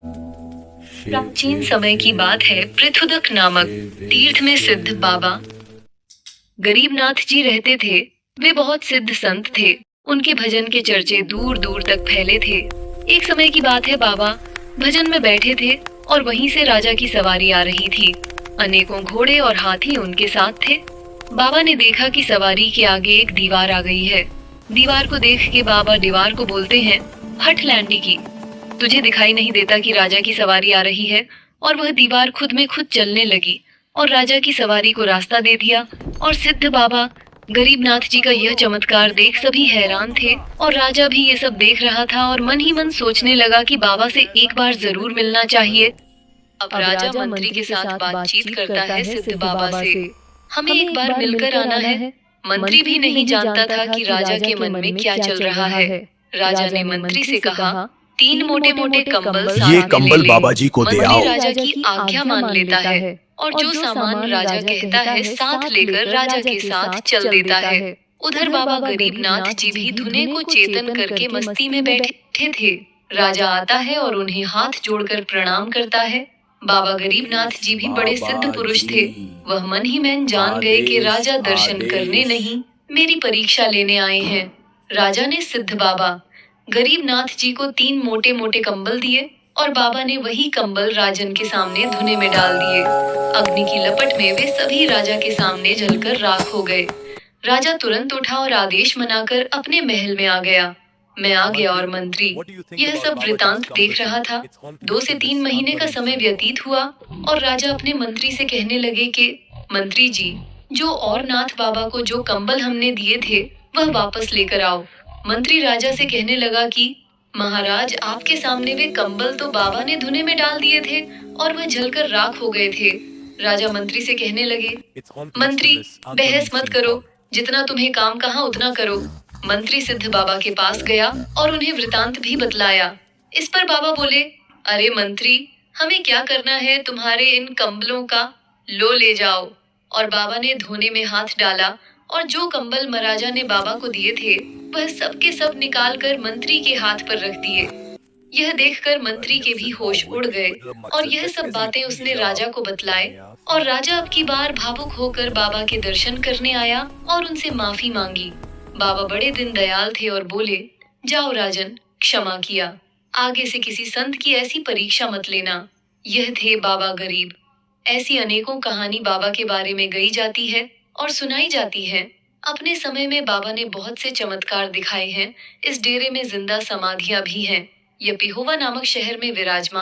प्राचीन समय की बात है। पृथुदक नामक तीर्थ में सिद्ध बाबा गरीबनाथ जी रहते थे। वे बहुत सिद्ध संत थे। उनके भजन के चर्चे दूर दूर तक फैले थे। एक समय की बात है, बाबा भजन में बैठे थे और वहीं से राजा की सवारी आ रही थी। अनेकों घोड़े और हाथी उनके साथ थे। बाबा ने देखा कि सवारी के आगे एक दीवार आ गई है। दीवार को देख के बाबा दीवार को बोलते हैं, हट लैंडी की, तुझे दिखाई नहीं देता कि राजा की सवारी आ रही है? और वह दीवार खुद में खुद चलने लगी और राजा की सवारी को रास्ता दे दिया। और सिद्ध बाबा गरीबनाथ जी का यह चमत्कार देख सभी हैरान थे और राजा भी ये सब देख रहा था और मन ही मन सोचने लगा कि बाबा से एक बार जरूर मिलना चाहिए। अब राजा मंत्री के साथ बातचीत करता है सिद्ध बाबा से, हमें एक बार मिलकर आना है। मंत्री भी नहीं जानता था कि राजा के मन में क्या चल रहा है। राजा ने मंत्री से कहा, 3 मोटे मोटे कंबल ये साथ में कंबल ले ले। बाबा जी को दे मंत्री आओ। राजा की आज्ञा मान लेता है और जो सामान राजा कहता है साथ लेकर राजा के साथ चल देता है। उधर बाबा गरीबनाथ जी भी धुने को चेतन करके मस्ती में बैठे थे। राजा आता है और उन्हें हाथ जोड़कर प्रणाम करता है। बाबा गरीबनाथ जी भी बड़े सिद्ध पुरुष थे। वह मन ही मन जान गए कि राजा दर्शन करने नहीं, मेरी परीक्षा लेने आए हैं। राजा ने सिद्ध बाबा गरीबनाथ जी को 3 मोटे मोटे कंबल दिए और बाबा ने वही कंबल राजन के सामने धुने में डाल दिए। अग्नि की लपट में वे सभी राजा के सामने जलकर राख हो गए। राजा तुरंत उठा और आदेश मनाकर अपने महल में आ गया। मैं आ गया और मंत्री यह सब वृतांत देख रहा था। 2 से 3 महीने का समय व्यतीत हुआ और राजा अपने मंत्री से कहने लगे कि मंत्री जी, जो और नाथ बाबा को जो कंबल हमने दिए थे वह वापस लेकर आओ। मंत्री राजा से कहने लगा कि महाराज, आपके सामने वे कंबल तो बाबा ने धुने में डाल दिए थे और वह जलकर राख हो गए थे। राजा मंत्री से कहने लगे, मंत्री बहस मत करो, जितना तुम्हें काम कहा उतना करो। मंत्री सिद्ध बाबा के पास गया और उन्हें वृतांत भी बतलाया। इस पर बाबा बोले, अरे मंत्री, हमें क्या करना है तुम्हारे इन कंबलों का, लो ले जाओ। और बाबा ने धोने में हाथ डाला और जो कंबल महाराजा ने बाबा को दिए थे वह सब के सब निकाल कर मंत्री के हाथ पर रख दिए। यह देखकर मंत्री के भी होश उड़ गए और यह सब बातें उसने राजा को बतलाए। और राजा अब की बार भावुक होकर बाबा के दर्शन करने आया और उनसे माफी मांगी। बाबा बड़े दिन दयाल थे और बोले, जाओ राजन, क्षमा किया। आगे से किसी संत की ऐसी परीक्षा मत लेना। यह थे बाबा गरीब। ऐसी अनेकों कहानी बाबा के बारे में गई जाती है और सुनाई जाती है। अपने समय में बाबा ने बहुत से चमत्कार दिखाए हैं। इस डेरे में जिंदा समाधियां भी हैं। यह पिहोवा नामक शहर में विराजमान